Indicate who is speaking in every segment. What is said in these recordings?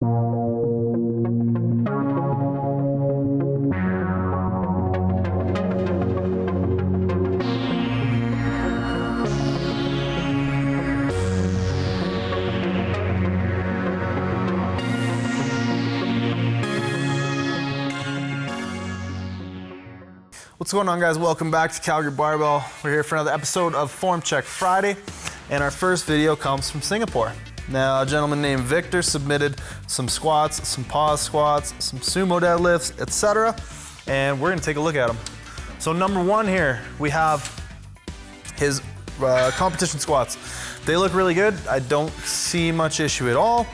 Speaker 1: What's going on, guys? Welcome back to Calgary Barbell. We're here for another episode of Form Check Friday, and our first video comes from Singapore. Now, a gentleman named Victor submitted some squats, some pause squats, some sumo deadlifts, etc., and we're gonna take a look at them. So number one here, we have his competition squats. They look really good. I don't see much issue at all.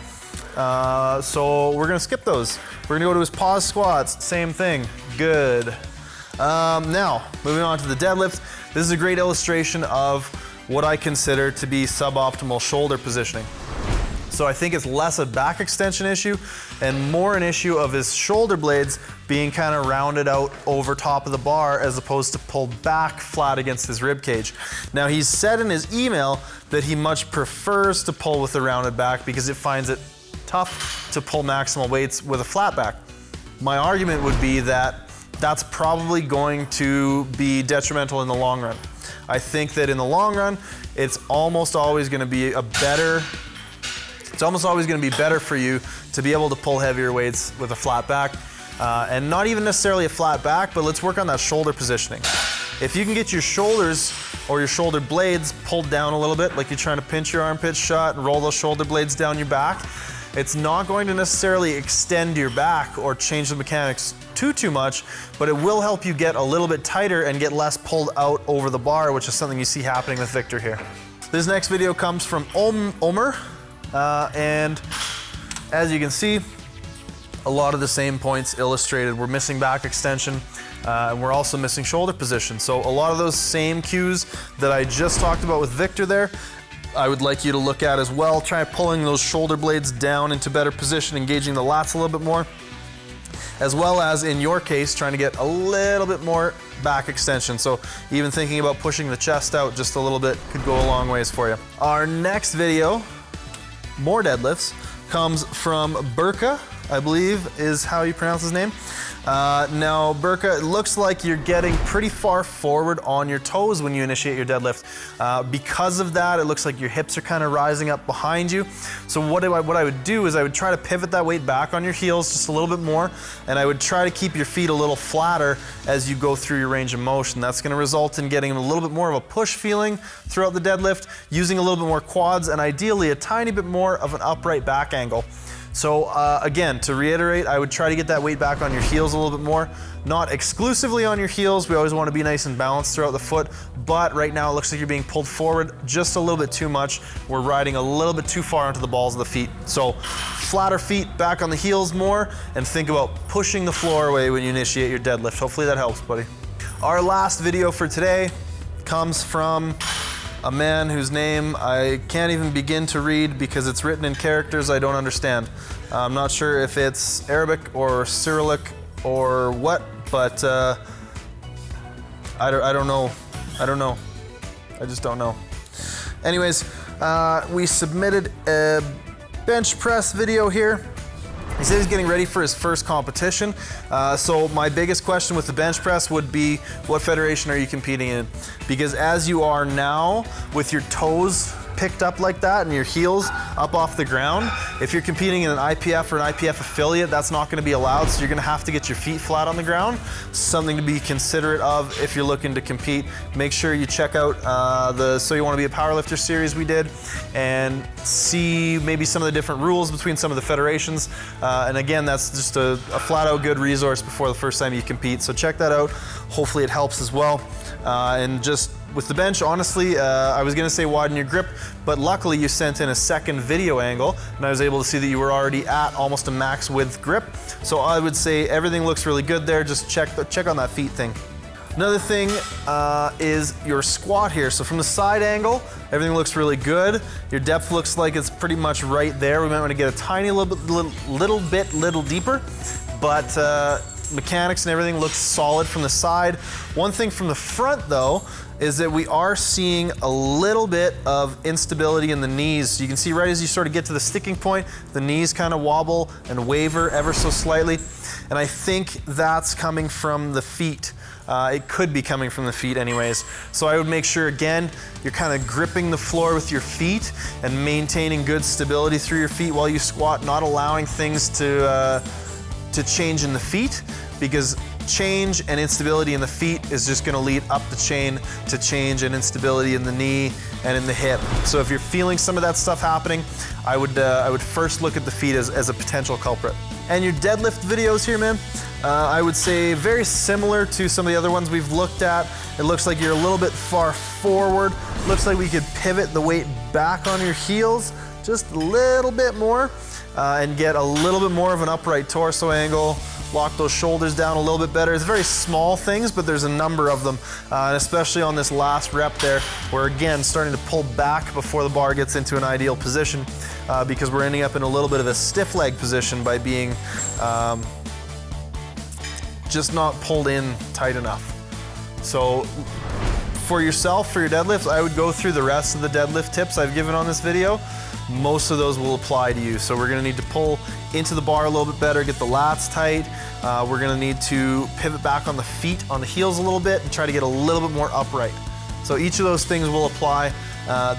Speaker 1: So we're gonna skip those. We're gonna go to his pause squats, same thing, good. Now, moving on to the deadlift. This is a great illustration of what I consider to be suboptimal shoulder positioning. So I think it's less a back extension issue and more an issue of his shoulder blades being kind of rounded out over top of the bar as opposed to pulled back flat against his rib cage. Now, he's said in his email that he much prefers to pull with the rounded back because it finds it tough to pull maximal weights with a flat back. My argument would be that that's probably going to be detrimental in the long run. I think that in the long run, it's almost always gonna be better for you to be able to pull heavier weights with a flat back. And not even necessarily a flat back, but let's work on that shoulder positioning. If you can get your shoulders or your shoulder blades pulled down a little bit, like you're trying to pinch your armpit shut and roll those shoulder blades down your back, it's not going to necessarily extend your back or change the mechanics too much, but it will help you get a little bit tighter and get less pulled out over the bar, which is something you see happening with Victor here. This next video comes from Omer, and as you can see, a lot of the same points illustrated. We're missing back extension, and we're also missing shoulder position. So a lot of those same cues that I just talked about with Victor there, I would like you to look at as well. Try pulling those shoulder blades down into better position, engaging the lats a little bit more, as well as, in your case, trying to get a little bit more back extension. So even thinking about pushing the chest out just a little bit could go a long ways for you. Our next video, more deadlifts, comes from Burka, I believe is how you pronounce his name. Now, Burka, it looks like you're getting pretty far forward on your toes when you initiate your deadlift. Because of that, it looks like your hips are kind of rising up behind you. So what I would do is I would try to pivot that weight back on your heels just a little bit more, and I would try to keep your feet a little flatter as you go through your range of motion. That's gonna result in getting a little bit more of a push feeling throughout the deadlift, using a little bit more quads, and ideally a tiny bit more of an upright back angle. So again, to reiterate, I would try to get that weight back on your heels a little bit more. Not exclusively on your heels, we always want to be nice and balanced throughout the foot, but right now it looks like you're being pulled forward just a little bit too much. We're riding a little bit too far onto the balls of the feet. So flatter feet, back on the heels more, and think about pushing the floor away when you initiate your deadlift. Hopefully that helps, buddy. Our last video for today comes from a man whose name I can't even begin to read because it's written in characters I don't understand. I'm not sure if it's Arabic or Cyrillic or what, but I don't know. I just don't know. Anyways, we submitted a bench press video here. He said he's getting ready for his first competition. So my biggest question with the bench press would be, what federation are you competing in? Because as you are now, with your toes picked up like that and your heels up off the ground, if you're competing in an IPF or an IPF affiliate, that's not gonna be allowed, so you're gonna have to get your feet flat on the ground. Something to be considerate of if you're looking to compete. Make sure you check out the So You Wanna Be a Powerlifter series we did and see maybe some of the different rules between some of the federations. And again, that's just a flat out good resource before the first time you compete. So check that out. Hopefully it helps as well. And just with the bench, honestly, I was gonna say widen your grip, but luckily you sent in a second video angle and I was able to see that you were already at almost a max width grip. So I would say everything looks really good there. Just check on that feet thing. Another thing is your squat here. So from the side angle, everything looks really good. Your depth looks like it's pretty much right there. We might want to get a tiny little bit deeper, but mechanics and everything looks solid from the side. One thing from the front though, is that we are seeing a little bit of instability in the knees. So you can see right as you sort of get to the sticking point, the knees kind of wobble and waver ever so slightly. And I think that's coming from the feet. It could be coming from the feet anyways. So I would make sure, again, you're kind of gripping the floor with your feet and maintaining good stability through your feet while you squat, not allowing things to change in the feet, because change and instability in the feet is just gonna lead up the chain to change and instability in the knee and in the hip. So if you're feeling some of that stuff happening, I would first look at the feet as a potential culprit. And your deadlift videos here, man, I would say very similar to some of the other ones we've looked at. It looks like you're a little bit far forward. Looks like we could pivot the weight back on your heels just a little bit more and get a little bit more of an upright torso angle. Lock those shoulders down a little bit better. It's very small things, but there's a number of them, and especially on this last rep there, we're again starting to pull back before the bar gets into an ideal position, because we're ending up in a little bit of a stiff leg position by being just not pulled in tight enough. So for yourself, for your deadlifts, I would go through the rest of the deadlift tips I've given on this video. Most of those will apply to you. So we're gonna need to pull into the bar a little bit better, get the lats tight. We're gonna need to pivot back on the feet, on the heels a little bit, and try to get a little bit more upright. So each of those things will apply.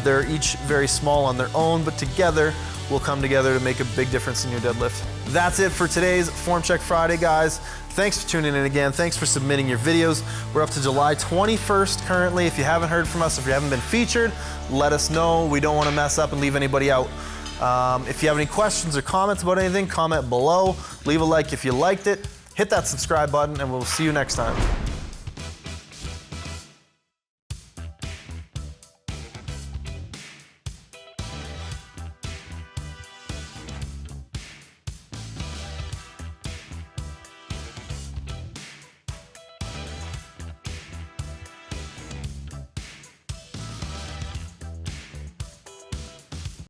Speaker 1: They're each very small on their own, but together will come together to make a big difference in your deadlift. That's it for today's Form Check Friday, guys. Thanks for tuning in again. Thanks for submitting your videos. We're up to July 21st currently. If you haven't heard from us, if you haven't been featured, let us know. We don't want to mess up and leave anybody out. If you have any questions or comments about anything, comment below. Leave a like if you liked it. Hit that subscribe button, and we'll see you next time.